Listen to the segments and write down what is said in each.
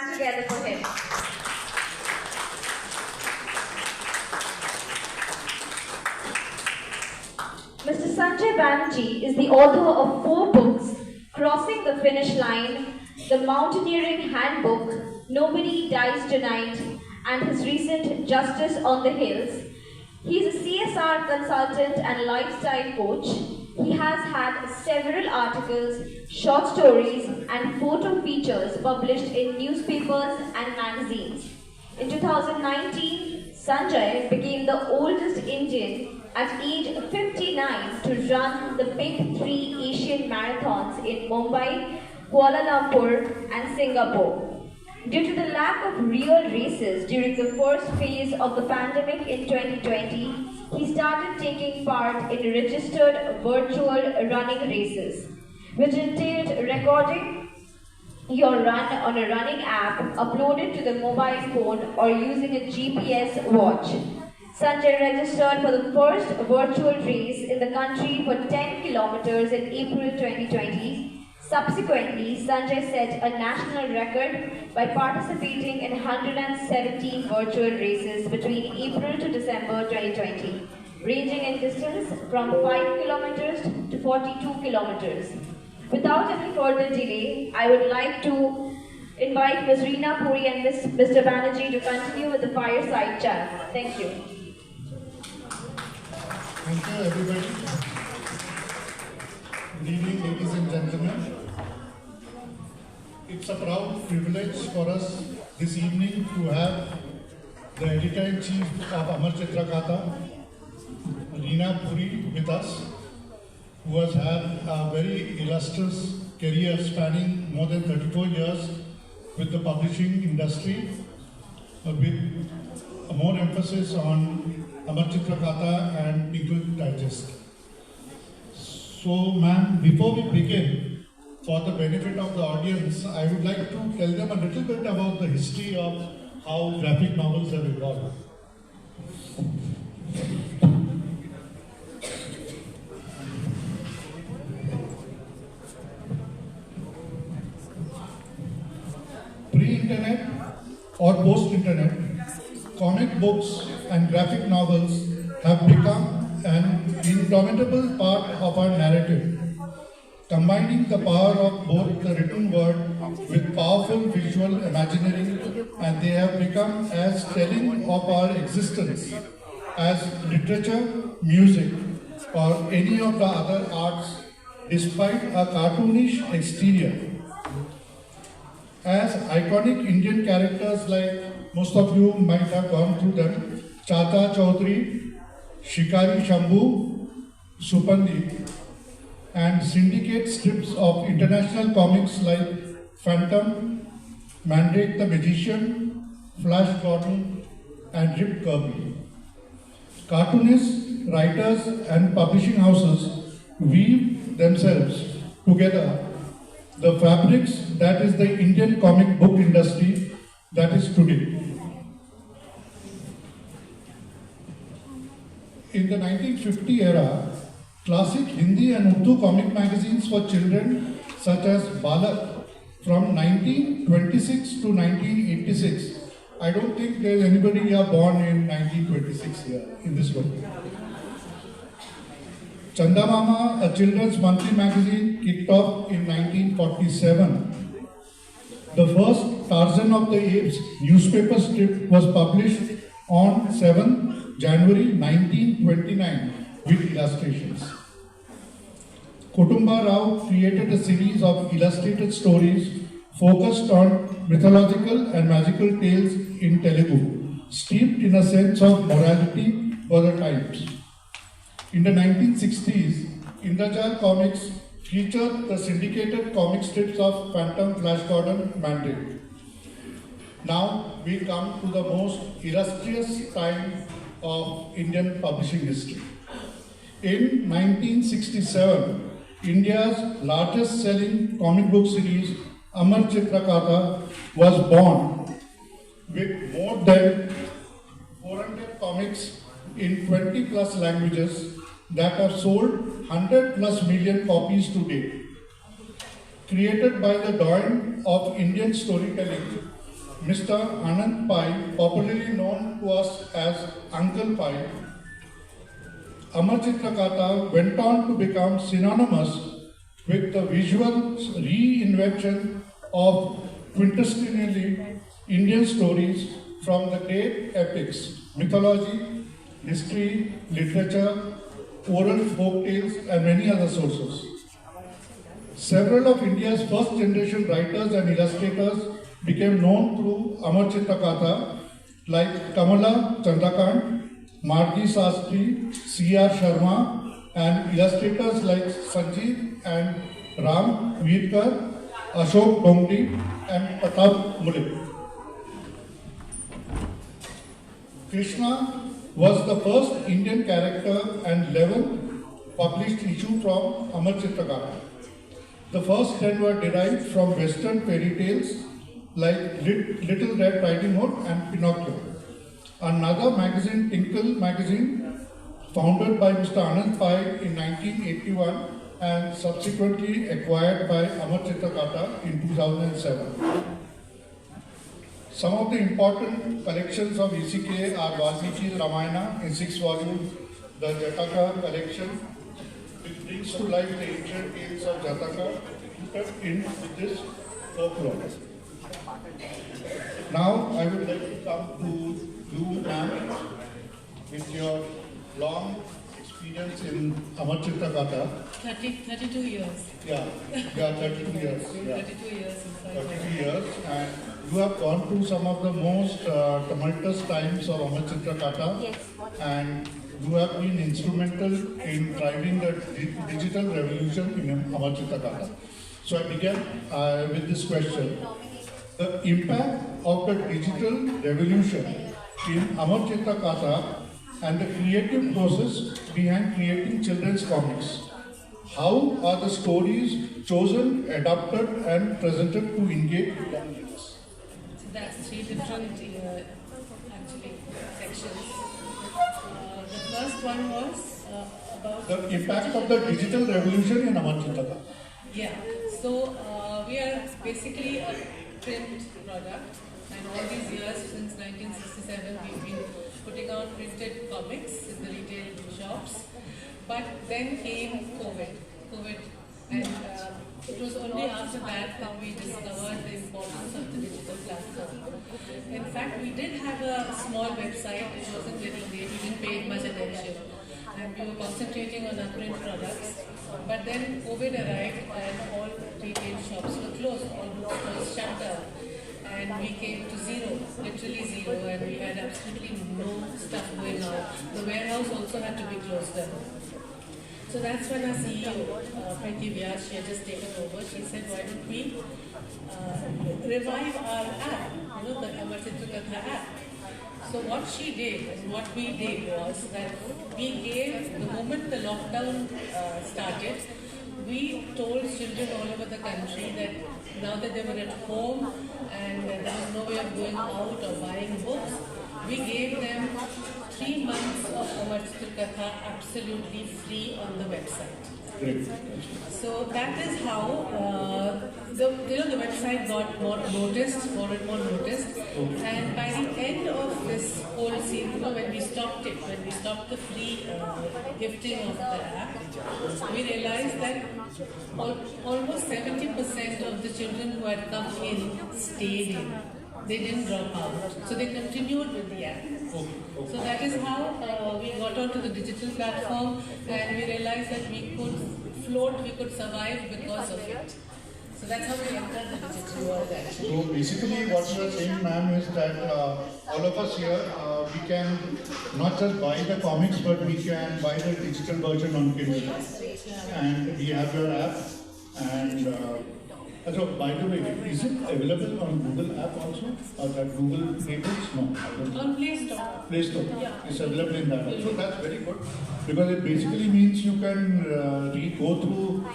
hands together for him. Mr. Sanjai Banerji is the author of 4 books: Crossing the Finish Line, The Mountaineering Handbook, Nobody Dies Tonight, and his recent Justice on the Hills. He is a CSR consultant and lifestyle coach. He has had several articles, short stories, and photo features published in newspapers and magazines. In 2019, Sanjay became the oldest Indian at age 59 to run the big 3 Asian marathons in Mumbai, Kuala Lumpur, and Singapore. Due to the lack of real races during the first phase of the pandemic in 2020, he started taking part in registered virtual running races, which entailed recording your run on a running app uploaded to the mobile phone or using a GPS watch. Sanjay registered for the first virtual race in the country for 10 kilometers in April 2020. Subsequently, Sanjay set a national record by participating in 117 virtual races between April to December 2020, ranging in distance from 5 kilometers to 42 kilometers. Without any further delay, I would like to invite Ms. Reena Puri and Mr. Banerji to continue with the Fireside chat. Thank you. Thank you, everybody. Good evening, ladies and gentlemen. It's a proud privilege for us this evening to have the editor-in-chief of Amar Chitra Katha, Reena Puri, with us, who has had a very illustrious career spanning more than 34 years with the publishing industry, with more emphasis on Amar Chitra Katha and Pinkle Digest. So, ma'am, before we begin, for the benefit of the audience, I would like to tell them a little bit about the history of how graphic novels have evolved. Pre-internet or post-internet, comic books and graphic novels have become an indomitable part of our narrative, combining the power of both the written word with powerful visual imaginary, and they have become as telling of our existence as literature, music, or any of the other arts, despite a cartoonish exterior. As iconic Indian characters, like most of you might have gone through them, Chata Chaudhary, Shikari Shambhu, Supandi, and syndicate strips of international comics like Phantom, Mandrake the Magician, Flash Gordon, and Rip Kirby. Cartoonists, writers, and publishing houses weave themselves together the fabrics that is the Indian comic book industry that is today. In the 1950 era, classic Hindi and Urdu comic magazines for children such as Balak from 1926 to 1986. I don't think there's anybody here born in 1926 here in this room. Chanda Mama, a children's monthly magazine, kicked off in 1947. The first Tarzan of the Apes newspaper strip was published on 7 January 1929 with illustrations. Kutumba Rao created a series of illustrated stories focused on mythological and magical tales in Telugu, steeped in a sense of morality for the times. In the 1960s, Indrajal Comics featured the syndicated comic strips of Phantom, Flash Gordon, Mandrake. Now we come to the most illustrious time of Indian publishing history. In 1967, India's largest selling comic book series, Amar Chitra Katha, was born with more than 400 comics in 20 plus languages that have sold 100 plus million copies to date. Created by the dawn of Indian storytelling, Mr. Anand Pai, popularly known to us as Uncle Pai, Amar Chitra Katha went on to become synonymous with the visual reinvention of quintessentially Indian stories from the great epics, mythology, history, literature, oral folk tales, and many other sources. Several of India's first generation writers and illustrators became known through Amar Chitra Katha, like Kamala Chandrakant, Margi Sastry, C.R. Sharma, and illustrators like Sanjeev and Ram Veerkar, Ashok Dongri, and Pratap Mulek. Krishna was the first Indian character and 11th published issue from Amar Chitra Katha. The first 10 were derived from Western fairy tales like Little Red Riding Hood and Pinocchio. Another magazine, Tinkle magazine, founded by Mr. Anand Pai in 1981 and subsequently acquired by Amar Chitra Katha in 2007. Some of the important collections of ECK are Valmiki's Ramayana in 6 volumes, the Jataka collection, which brings to life the ancient tales of Jataka, put in with this folklore. Now I would like to come to you, ma'am, with your long experience in Amar Chitra Katha. 32 years. Yeah, 32 years. Yeah. 32 years. 32 years, and you have gone through some of the most tumultuous times of Amar Chitra Katha. Yes. And you have been instrumental in driving the digital revolution in Amar Chitra Katha. So I began with this question. The impact of the digital revolution in Amar Chitra Katha and the creative process behind creating children's comics. How are the stories chosen, adapted and presented to engage with young readers? So that's 3 different actually sections. The first one was about The impact of the digital revolution in Amar Chitra Katha. Yeah. So we are basically a print product, and all these years since 1967 we've been putting out printed comics in the retail shops. But then came COVID, and it was only after that we discovered the importance of the digital platform. In fact, we did have a small website. It wasn't very great. We didn't pay much attention, and we were concentrating on our print products. But then COVID arrived, and all retail shops were closed. All bookstores shut down, and we came to zero, literally zero, and we had absolutely no stuff going out. The warehouse also had to be closed down. So that's when our CEO, Preeti Vyas, she had just taken over. She said, why don't we revive our app, the Amar Chitra Katha app. So what she did and what we did was that we gave, the moment the lockdown started, we told children all over the country that now that they were at home and there was no way of going out or buying books, we gave them 3 months of Amar Chitra Katha absolutely free on the website. Great. So that is how the website got more and more noticed, and by the end of this whole scene, when we stopped the free gifting of the app, we realized that almost 70% of the children who had come in stayed in. They didn't drop out, so they continued with the app. So that is how we got onto the digital platform, and we realized that we could float, we could survive because of it. So that's how we entered the digital world actually. So basically what you are saying, ma'am, is that all of us here, we can not just buy the comics, but we can buy the digital version on Kindle. And we have your app, and so by the way, is it available on Google app also? Or that Google Playbox? No. On Play Store. Play Store. Yeah. It's available in that. So that's very good, because it basically means you can go through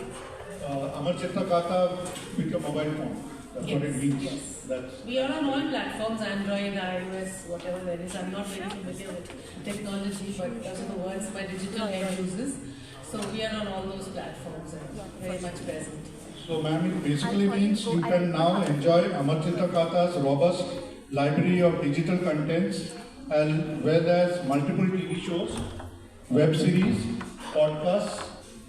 Amar Chitra Katha with your mobile phone. That's what it means. Yes. That's We are on all platforms, Android, iOS, whatever there is. I'm not very familiar with technology, but those are the words my digital head uses. So we are on all those platforms and very much present. So, ma'am, it basically means you can now enjoy Amar Chitra Katha's robust library of digital contents, as well as multiple TV shows, web series, podcasts,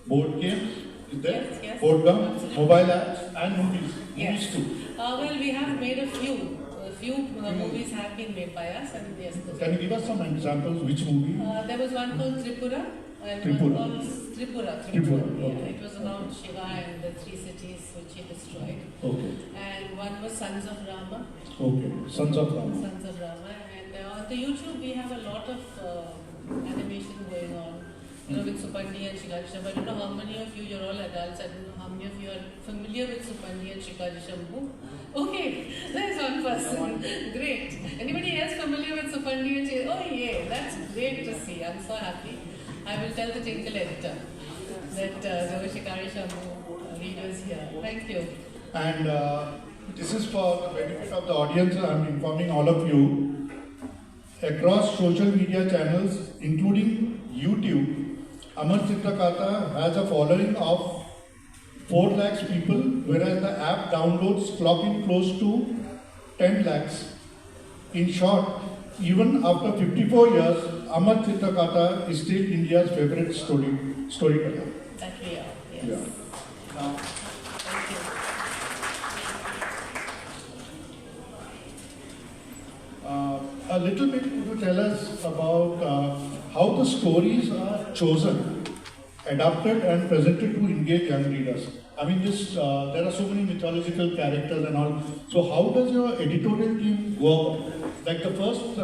board games, is there? Yes. Board games, mobile apps, and movies. Yes. Movies too. Well, we have made a few. Movies have been made by us, and yes. Can you give us some examples? Which movie? There was one called Tripura. And Tripura. one called Tripura. Tripura, Yeah, okay. it was about Shiva and the 3 cities which he destroyed. Okay. And one was Sons of Rama. Okay. Sons of Rama. Sons of Rama. And on the YouTube we have a lot of animation going on. You know, with Supandi and Shikaji Shambhu. I don't know how many of you, you're all adults, I don't know how many of you are familiar with Supandi and Shikaji Shambhu. Okay, there's one person. Great. Anybody else familiar with Supandi and Shikaji? Oh yeah, that's great to see. I'm so happy. I will tell the Tinkle editor that there were Shikari Shambhu readers here. Thank you. And this is for the benefit of the audience. I'm informing all of you. Across social media channels, including YouTube, Amar Chitra Katha has a following of 4 lakhs people, whereas the app downloads clock in close to 10 lakhs. In short, even after 54 years, Amar Chitra Katha is still India's favorite storyteller. That we are, yes. Yeah. Now, Thank you. a little bit, could you tell us about how the stories are chosen, adapted and presented to engage young readers? I mean, there are so many mythological characters and all. So how does your editorial team work? Like the first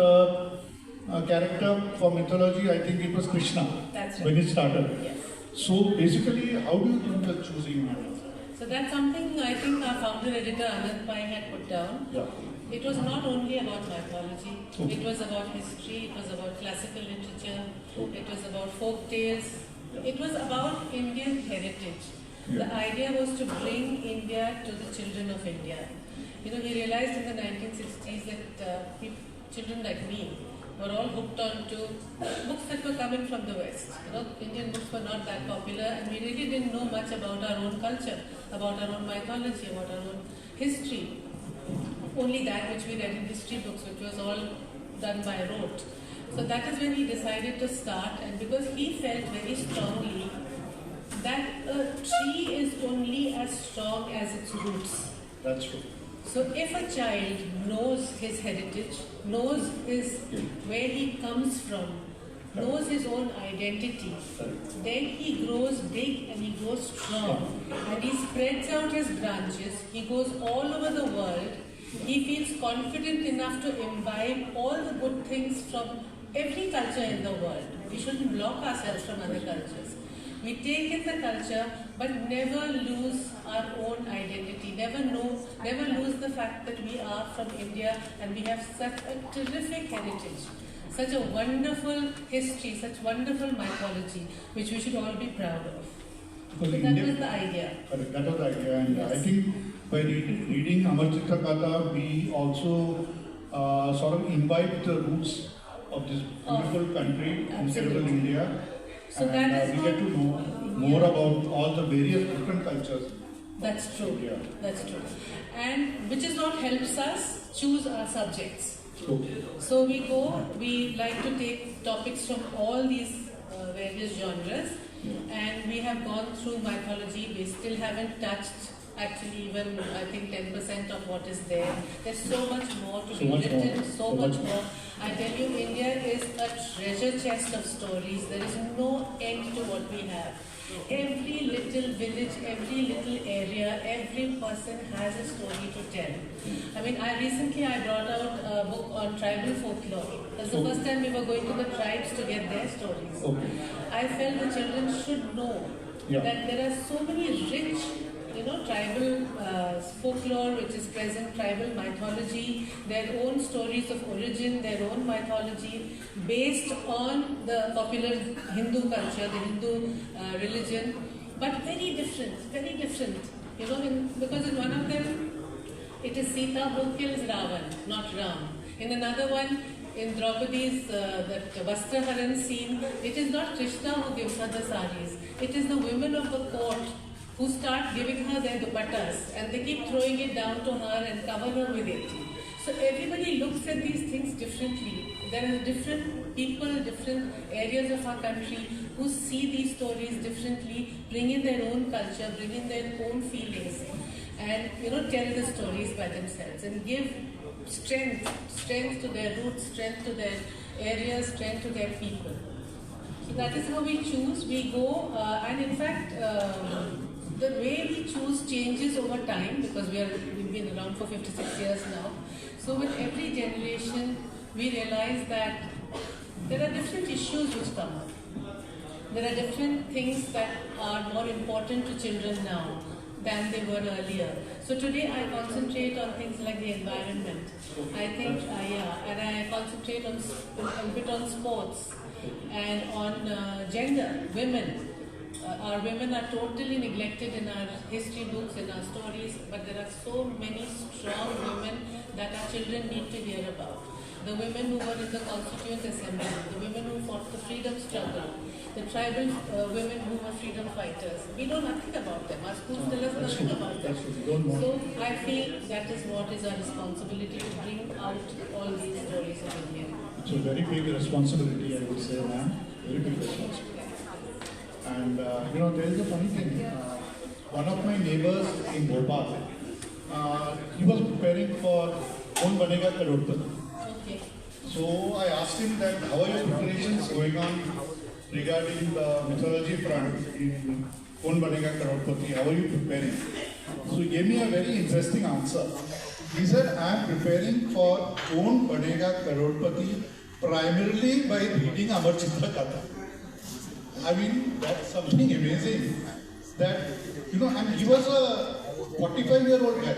character for mythology, I think it was Krishna. That's right. When it started. Yes. So basically, how do you do the choosing? So that's something I think our founder editor Anand Pai had put down. Yeah. It was not only about mythology, Okay. it was about history, it was about classical literature, Okay. it was about folk tales, it was about Indian heritage. Yeah. The idea was to bring India to the children of India. You know, he realized in the 1960s that children like me were all hooked on to books that were coming from the West. You know, Indian books were not that popular and we really didn't know much about our own culture, about our own mythology, about our own history. Only that which we read in history books, which was all done by rote. So that is when he decided to start, and because he felt very strongly that a tree is only as strong as its roots. That's true. So if a child knows his heritage, knows where he comes from, knows his own identity, then he grows big and he grows strong. And he spreads out his branches, he goes all over the world, he feels confident enough to imbibe all the good things from every culture in the world. We shouldn't block ourselves from other cultures. We take in the culture, but never lose our own identity. Never lose the fact that we are from India and we have such a terrific heritage, such a wonderful history, such wonderful mythology, which we should all be proud of. So that was the idea. Correct, that was the idea, and Yes. I think by reading Amar Chitra Katha, we also sort of imbibe the roots of this beautiful country, incredible India. So and that is we get to know more about all the various different cultures. That's true. Yeah. That's true. And which is what helps us choose our subjects. Okay. So we like to take topics from all these various genres, and we have gone through mythology. We still haven't touched actually even I think 10% of what is there. There's so much more to be written, so much more. I tell you, India is a treasure chest of stories. There is no end to what we have. Every little village, every little area, every person has a story to tell. I mean, recently I brought out a book on tribal folklore. That's the first time we were going to the tribes to get their stories. Okay. I felt the children should know that there are so many rich, tribal folklore which is present, tribal mythology, their own stories of origin, their own mythology based on the popular Hindu culture, the Hindu religion, but very different, very different. Because in one of them, it is Sita who kills Ravan, not Ram. In another one, in Draupadi's that Vastraharan scene, it is not Krishna who gives her the saris. It is the women of the court who start giving her their dupattas and they keep throwing it down to her and cover her with it. So everybody looks looks at these things differently. There are different people, different areas of our country who see these stories differently, bring in their own culture, bring in their own feelings, and tell the stories by themselves and give strength to their roots, strength to their areas, strength to their people. So that is how we choose. We go, and in fact, the way we choose changes over time because we've been around for 56 years now. So with every generation, we realize that there are different issues which come up. There are different things that are more important to children now than they were earlier. So today I concentrate on things like the environment. I think, and I concentrate on a bit on sports and on gender, women. Our women are totally neglected in our history books, in our stories, but there are so many strong women that our children need to hear about. The women who were in the Constituent Assembly, the women who fought the freedom struggle, the tribal women who were freedom fighters. We know nothing about them. Our schools tell us nothing about them. So I feel that is what is our responsibility, to bring out all these stories of India. It's a very big responsibility, I would say, ma'am. Very big responsibility. And there is a funny thing. One of my neighbors in Bhopal, he was preparing for Kaun Banega Crorepati. Okay. So I asked him that how are your preparations going on regarding the mythology front in Kaun Banega Crorepati? How are you preparing? So he gave me a very interesting answer. He said, I am preparing for Kaun Banega Crorepati primarily by reading Amar Chitra Katha. I mean, that's something amazing. That, and he was a 45-year-old guy,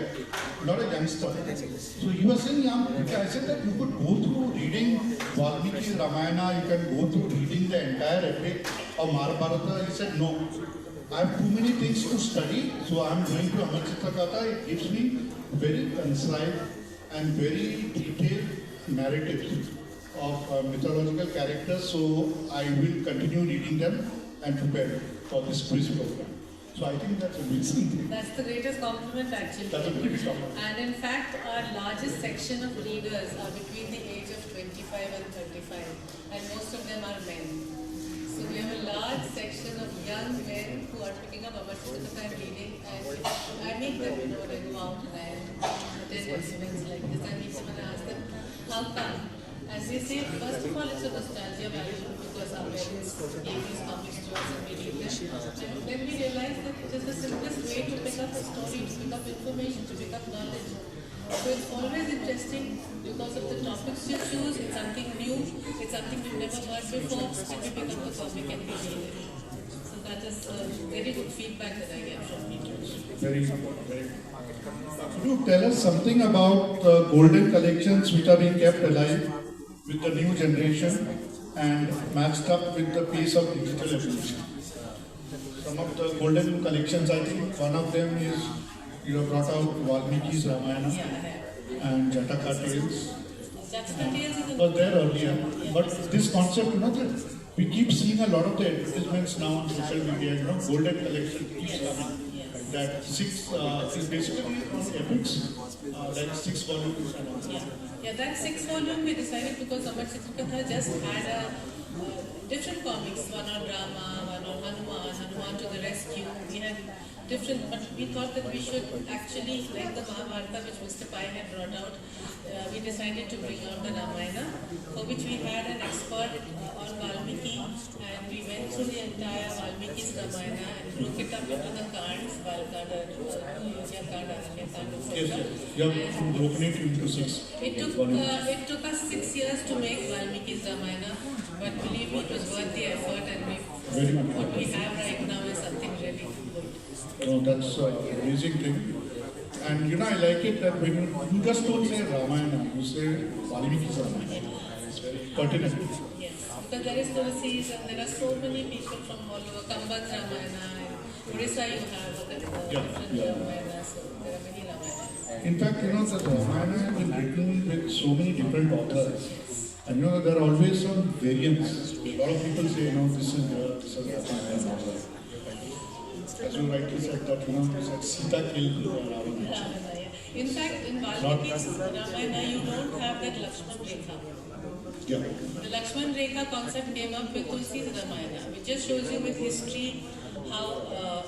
not a youngster. So he was saying, I said that you could go through reading Valmiki's Ramayana, you can go through reading the entire epic of Mahabharata. He said, no, I have too many things to study, so I am going to Amar Chitra Katha. It gives me very concise and very detailed narratives of mythological characters, so I will continue reading them and prepare for this quiz program. So I think that's a amazing thing. That's the greatest compliment actually. That's a greatest compliment. And in fact, our largest section of readers are between the age of 25 and 35, and most of them are men. So we have a large section of young men who are picking up Amar Chitra Katha and reading, and I meet them, when I go out and I attend events like this, I meet them and I ask them, how come? And they say, first of all, it's a nostalgia value because our parents gave these comics to us and we read them. And then we realize that it is the simplest way to pick up a story, to pick up information, to pick up knowledge. So it's always interesting because of the topics you choose. It's something new, it's something we've never heard before, and we pick up the topic and we read it. So that is very good feedback that I get from people. Very good. Very good. Could you tell us something about the golden collections which are being kept alive with the new generation and matched up with the pace of digital evolution? Some of the golden collections, I think one of them is, you have brought out Valmiki's Ramayana and Jataka Tales. Jataka Tales is was there earlier, but this concept, that we keep seeing a lot of the advertisements now on social media, golden collection keeps coming. That six is basically epics, like 6 volumes and all. Yeah, that 6 volume we decided because Amar Chitra Katha just had a different comics, one on Rama, one on Hanuman to the rescue. We had different, but we thought that we should actually, like the Mahabharata which Mr. Pai had brought out, we decided to bring out the Ramayana, for which we had an expert on Valmiki, and we went through the entire Valmiki's Ramayana and broke it up into the Karns, Balkada, Yakada, Yes, you have broken it into 6. It took us 6 years to make Valmiki's Ramayana, but believe me, it was worth the effort, and what we have right now is something really good. That's an amazing thing. And I like it that when you just don't say Ramayana, you say Valmiki's Ramayana. It's very pertinent. Yes, because there is Tulsi's and there are so many people from all over. Kamban's Ramayana, in Orissa you have different Ramayana, so there are many Ramayanas. In fact, the Ramayana has been written with so many different authors. And there are always some variants. A lot of people say, this is Ramayana. As you rightly said that, Sita killed Ravana. In fact, in Valmiki's Ramayana, you don't have that Lakshman Rekha. Yeah. The Lakshman Rekha concept came up with Tulsi's Ramayana, which just shows you with history how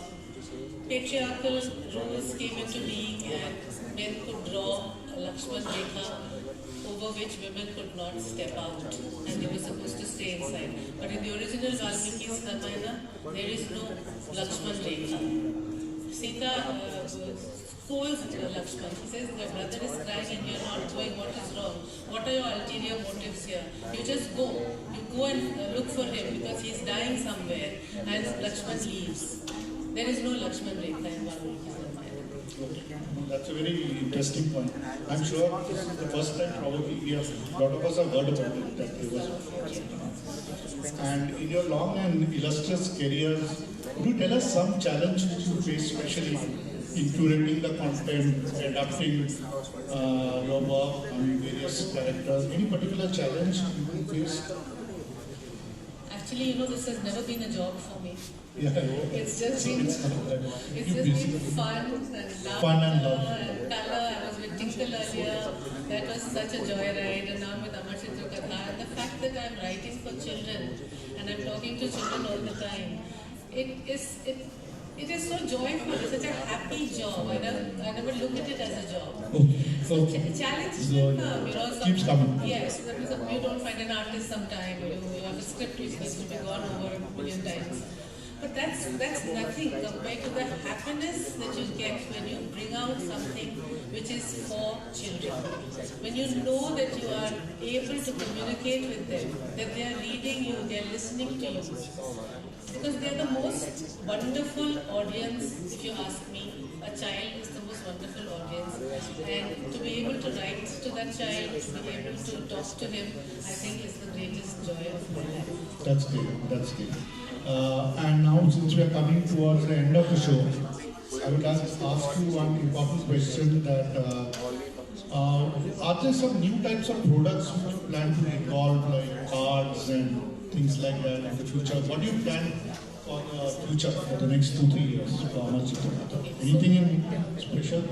patriarchal rules came into being and men could draw a Lakshman Rekha over which women could not step out and they were supposed to stay inside. But in the original Valmiki's Ramayana, there is no Lakshman Rekha. Sita scolds Lakshman. He says, your brother is crying and you're not going, what is wrong? What are your ulterior motives here? You just go. You go and look for him because he's dying somewhere. And Lakshman leaves. There is no Lakshman Rekha in Valmiki's Ramayana. That's a very interesting point. I'm sure this is the first time probably a lot of us have heard about it, that there was. And in your long and illustrious careers, could you tell us some challenge which you face, especially in curating the content, adapting your work on various characters? Any particular challenge you faced? Actually, this has never been a job for me. Yeah. It's just been fun and love and color. I was with Tinkle earlier. That was such a joyride, and now I'm with Amar Chitra Katha. And the fact that I'm writing for children and I'm talking to children all the time, it is so joyful. It's such a happy job. I never look at it as a job. So challenges will come. Keeps coming. Yes, you don't find an artist sometime. You have a script which needs to be gone over a million times. But that's nothing compared to the happiness that you get when you bring out something which is for children. When you know that you are able to communicate with them, that they are reading you, they are listening to you. Because they are the most wonderful audience, if you ask me. A child is the most wonderful audience. And to be able to write to that child, to be able to talk to him, I think is the greatest joy of my life. That's great, that's great. And now, since we are coming towards the end of the show, I would ask you one important question that are there some new types of products which you plan to involve, like cards and things like that in the future? What do you plan for the future, for the next 2-3 years for Amar Chitra Katha? Anything in special?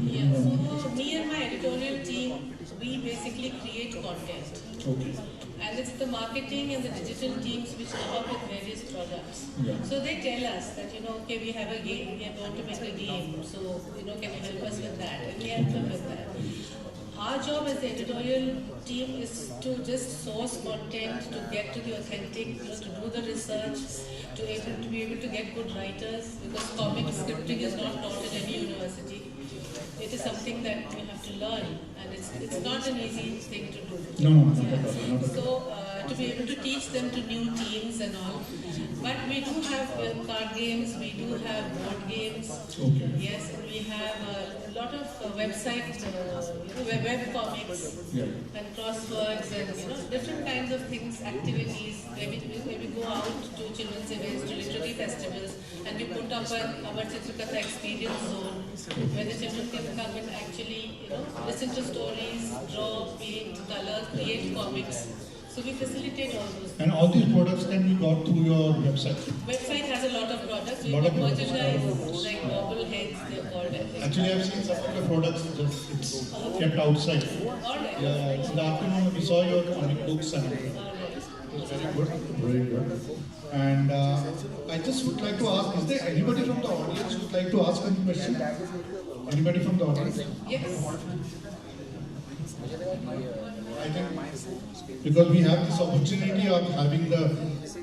Yes. So me and my editorial team, we basically create content. Okay. And it's the marketing and the digital teams which come up with various products. Yeah. So they tell us that, okay, we have a game, we are going to make a game, so, can you help us with that? And we help them with that. Our job as the editorial team is to just source content, to get to the authentic, to do the research, to be able to get good writers, because comic scripting is not taught in any university. It is something that you have to learn, and it's not an easy thing to do. No, not at all. So, to be able to teach them to new teams and all. But we do have card games, we do have board games. Okay. Yes, and we have a lot of website, web comics, Yeah. and crosswords and different kinds of things, activities. Where we go out to children's events, to literary festivals, and we put up an Amar Chitra Katha experience zone where the children can come and actually listen to stories, draw, paint, color, create comics. So we facilitate all those. And all these products can be got through your website? Website has a lot of products. We Lot have of products. merchandise like bobble heads, they're called. I think. Actually, I've seen some of the products it's kept outside. All right. Yeah, in the afternoon we saw your comic books and All right. it was very good, very good. And I just would like to ask, is there anybody from the audience who would like to ask any question? Anybody from the audience? Yes. I think because we have this opportunity of having the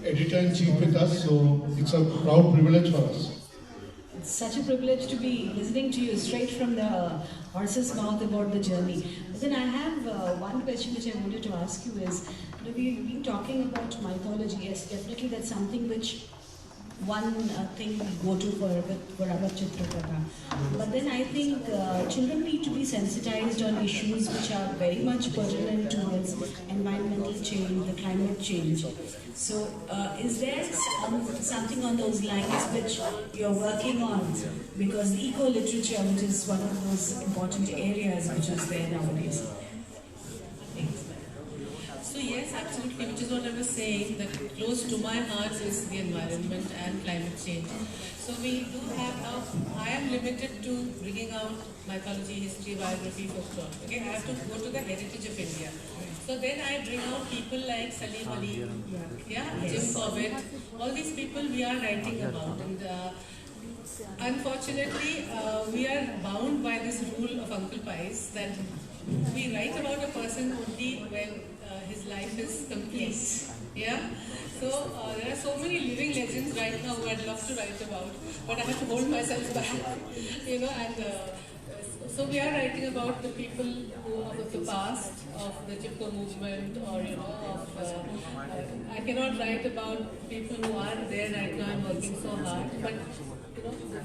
editor-in-chief with us, so it's a proud privilege for us. It's such a privilege to be listening to you straight from the horse's mouth about the journey. But then I have one question which I wanted to ask you is, we've been talking about mythology. Yes, definitely that's something which one thing we go to for Amar Chitra Katha. But then I think children need to be sensitized on issues which are very much pertinent towards environmental change, the climate change. So is there something on those lines which you're working on? Because the eco-literature, which is one of those important areas which is there nowadays. So yes, absolutely, which is what I was saying, that close to my heart is the environment and climate change. So we do have now, I am limited to bringing out mythology, history, biography, folklore. Okay, I have to go to the heritage of India. So then I bring out people like Salim Ali, Jim Corbett, all these people we are writing about. And unfortunately, we are bound by this rule of Uncle Pies that we write about a person only when his life is complete. Yeah. So there are so many living legends right now who I'd love to write about, but I have to hold myself back, and so we are writing about the people who of the past, of the Chipko movement, or I cannot write about people who are there right now and working so hard, but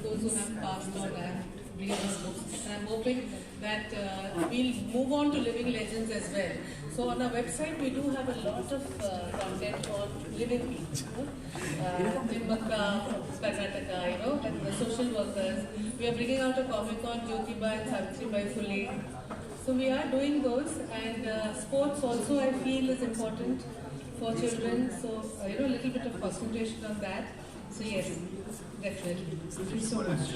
those who have passed on and read those books. And I'm hoping that we'll move on to living legends as well. So on our website we do have a lot of content on living people, Karnataka, and the social workers. We are bringing out a comic on Jyotiba and Savitribai Phule. So we are doing those, and sports also I feel is important for children. So a little bit of concentration on that. So yes, definitely. Thank you so much.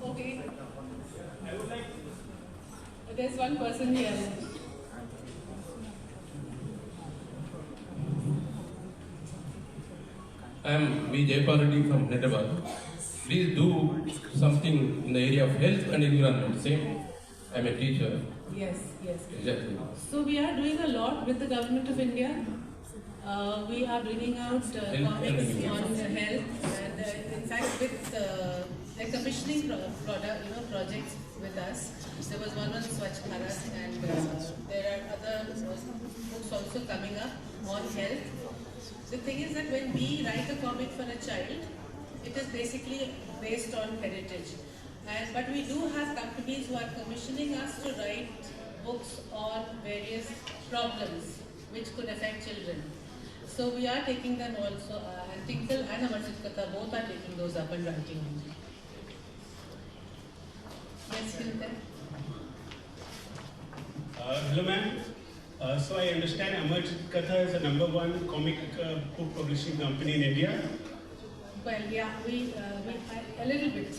Okay. There's one person here. I am V. Jayapareddy from Hyderabad. Please do something in the area of health and environment. Same. I am a teacher. Yes. Exactly. So we are doing a lot with the government of India. We are bringing out comics on health, and in fact with they're commissioning projects with us. There was one on Swachh Bharat, and there are other books also coming up on health. The thing is that when we write a comic for a child, it is basically based on heritage. But we do have companies who are commissioning us to write books on various problems which could affect children. So we are taking them also, and Tinkle and Amar Chitra Katha both are taking those up and writing them. Yes, Kiran. Hello ma'am. So I understand Amar Chitra Katha is the #1 comic book publishing company in India. Well, yeah, we a little bit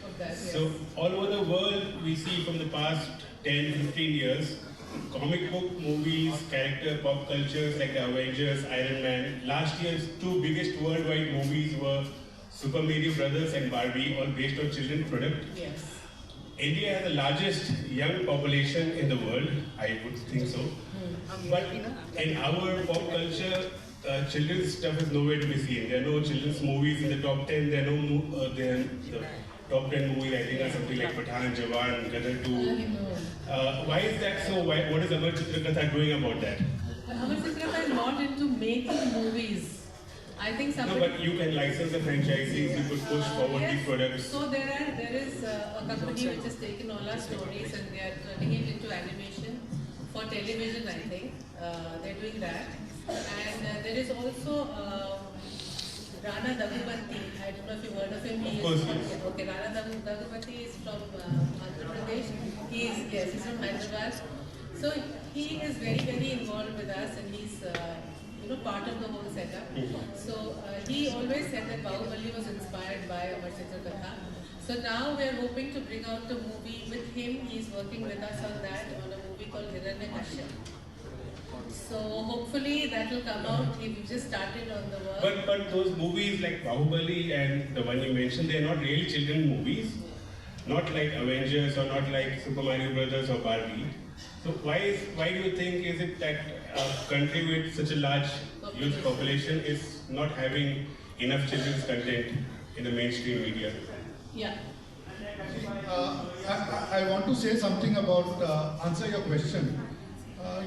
of that. Yes. So all over the world we see from the past 10-15 years, comic book movies, character pop cultures like the Avengers, Iron Man. Last year's 2 biggest worldwide movies were Super Mario Brothers and Barbie, all based on children's product. Yes. India has the largest young population in the world, I would think so. But in our pop culture, children's stuff is nowhere to be seen. There are no children's movies in the top 10. There are no the top 10 movies, I think, are something like Pathan, Jawan, Gadar 2. Why is that so? What is Amar Chitra Katha doing about that? Amar Chitra Katha is not into making movies. I think somebody... No, but you can license the franchisees, you could push forward these products. So there is a company which has taken all our stories and they are turning it into animation for television, I think. They're doing that. And there is also Rana Daggubati. I don't know if you've heard of him. He is from, okay, Rana Daggubati is from Andhra Pradesh. He's from Hyderabad. So he is very, very involved with us, and he's part of the whole setup. So he always said that Bahubali was inspired by Amar Chitra Katha. So now we are hoping to bring out a movie with him. He's working with us on that, on a movie called Hiranyakashipu. So hopefully that will come out. We've just started on the work. But those movies like Bahubali and the one you mentioned, they are not really children movies. Not like Avengers or not like Super Mario Brothers or Barbie. So why do you think is it that a country with such a large youth population is not having enough children's content in the mainstream media? Yeah. I want to say something about answer your question.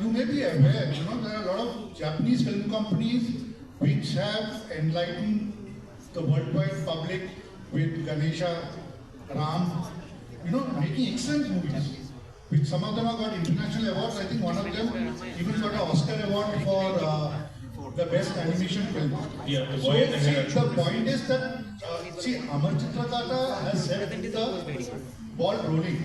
You may be aware, there are a lot of Japanese film companies which have enlightened the worldwide public with Ganesha, Ram, making excellent movies. Which some of them have got international awards. I think one of them even got an Oscar award for the best animation film. Yeah, the point is that Amar Chitra Katha has set the ball rolling.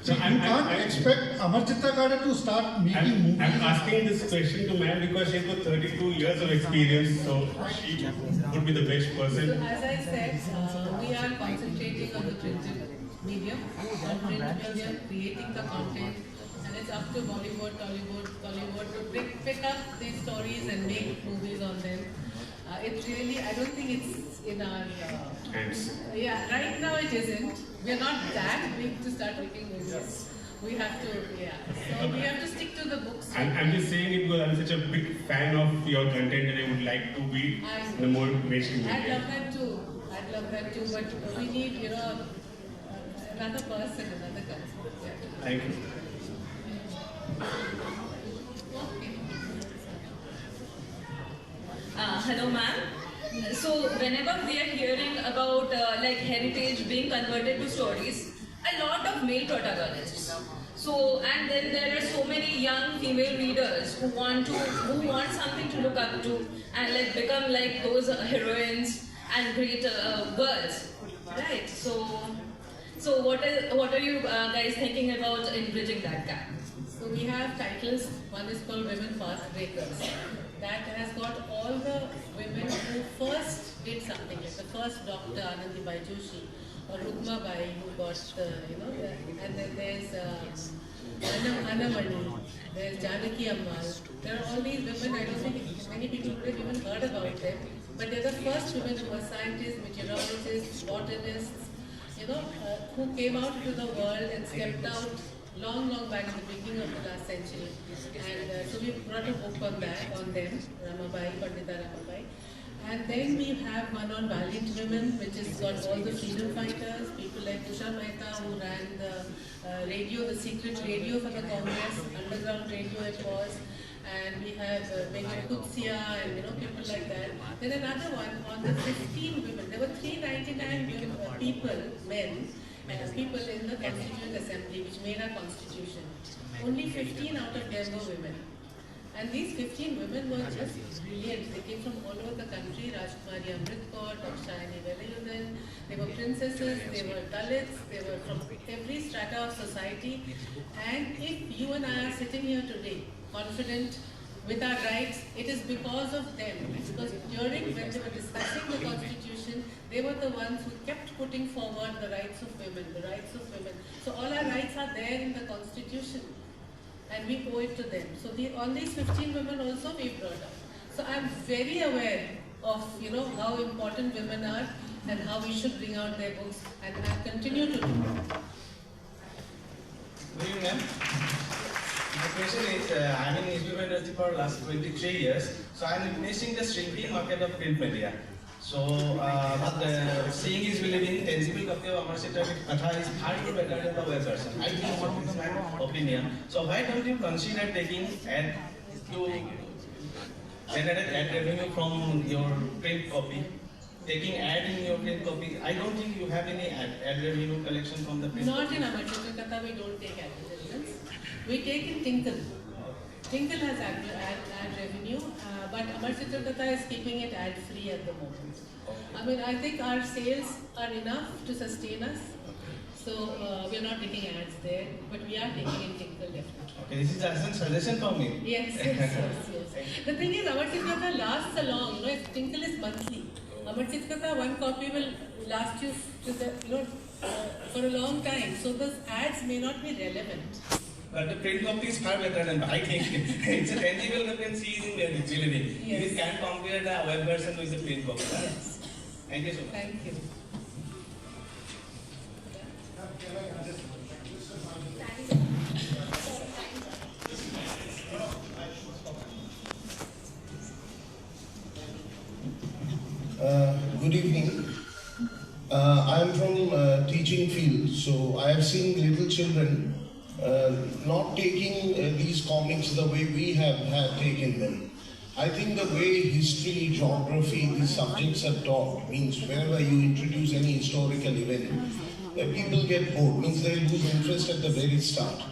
See, you can't expect Amar Chitra Katha to start making movies. I'm asking this question to ma'am because she's got 32 years of experience, so she would be the best person. So as I said, we are concentrating on the printed medium. On print medium, creating the content, and it's up to Bollywood, Tollywood to pick up these stories and make movies on them. It's really, I don't think it's in our Hands. Yeah, right now it isn't. We're not that big to start making movies. We have to, so we have to stick to the books. I'm just saying it because I'm such a big fan of your content and I would like to be the more mainstream I'd media. love that too. I'd love that too. But we need, another person, another concept. Yeah. Thank you. Hello, ma'am. So, whenever we are hearing about heritage being converted to stories, a lot of male protagonists. So, and then there are so many young female readers who want something to look up to and become like those heroines and great girls, right? So what are you guys thinking about in bridging that gap? So we have titles. One is called Women Path Breakers. That has got all the women who first did something, like the first doctor, Anandibai Joshi, or Rukma Bai, who got and then there's Anamani, there's Janaki Ammal. There are all these women, I don't think many people would have even heard about them, but they're the first women who were scientists, meteorologists, botanists, who came out into the world and stepped out long back in the beginning of the last century. And so we brought a book on them, Ramabai, Pandita Ramabai. And then we have one on valiant women, which has got all the freedom fighters, people like Usha Mehta, who ran the radio, the secret radio for the Congress, underground radio it was. And we have Begum Kutsia and people like that. Then another one on the 15 women. There were 399 men, people in the Constituent Assembly, which made our constitution. Only 15 out of them were women. And these 15 women were just brilliant. They came from all over the country. Rajkumari Amrit Kaur, Shayani Velayudan. They were princesses, they were Dalits, they were from every strata of society. And if you and I are sitting here today, confident with our rights, it is because of them. Because during when they were discussing the constitution, they were the ones who kept putting forward the rights of women, the rights of women. So all our rights are there in the constitution. And we owe it to them. So all these 15 women also we brought up. So I'm very aware of how important women are and how we should bring out their books, and I continue to do that. Good evening, ma'am. My question is, I'm in newspaper industry for last 23 years, so I'm witnessing the shrinking market of print media. So, seeing is believing, tangible copy of Amar Chitra Katha is far more better than the web version. I think one of my opinion. So, why don't you consider taking ad to generate ad revenue from your print copy? Taking ad in your print copy, I don't think you have any ad revenue collection from the print. Not in Amar Chitra Katha, we don't take advertisements. We take in Tinkle. Tinkle has ad revenue, but Amar Chitra Katha is keeping it ad free at the moment. I mean, I think our sales are enough to sustain us. So we are not taking ads there, but we are taking in Tinkle definitely. Okay, this is a suggestion for me. Yes. The thing is, Amar Chitra Katha lasts a long. If Tinkle is monthly, Amar Chitra Katha, one copy will last you to for a long time. So the ads may not be relevant. But the print copy is far better than I think. It's a tangible you can see in the living. Yes. You can compare the web version with the print copy. Yes. Thank you so much. Thank you. Good evening. I am from teaching field, so I have seen little children not taking these comics the way we have taken them. I think the way history, geography, these subjects are taught means whenever you introduce any historical event, people get bored, means they lose interest at the very start.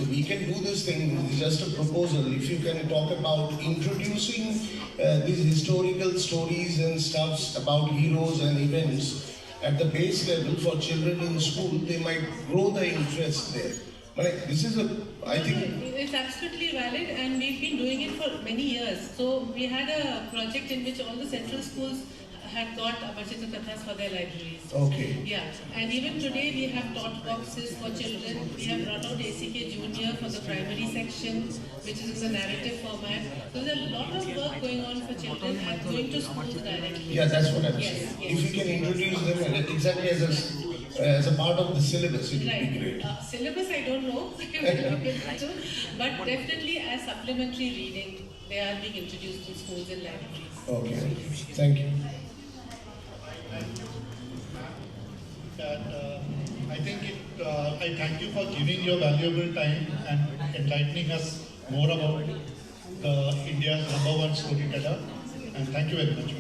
We can do this thing, it's just a proposal. If you can talk about introducing these historical stories and stuffs about heroes and events at the base level for children in school, they might grow the interest there. But this is I think... It's absolutely valid, and we've been doing it for many years. So we had a project in which all the central schools had got Amar Chitra Kathas for their libraries. Okay. Yeah, and even today we have taught boxes for children. We have brought out ACK Junior for the primary section, which is in the narrative format. So there's a lot of work going on for children and going to schools directly. Yeah, that's what I'm saying. Yes. If you can introduce them exactly as a part of the syllabus, it would be great. Syllabus I don't know, but definitely as supplementary reading, they are being introduced in schools and libraries. Okay, thank you. I think I thank you for giving your valuable time and enlightening us more about India's #1 storyteller. And thank you very much.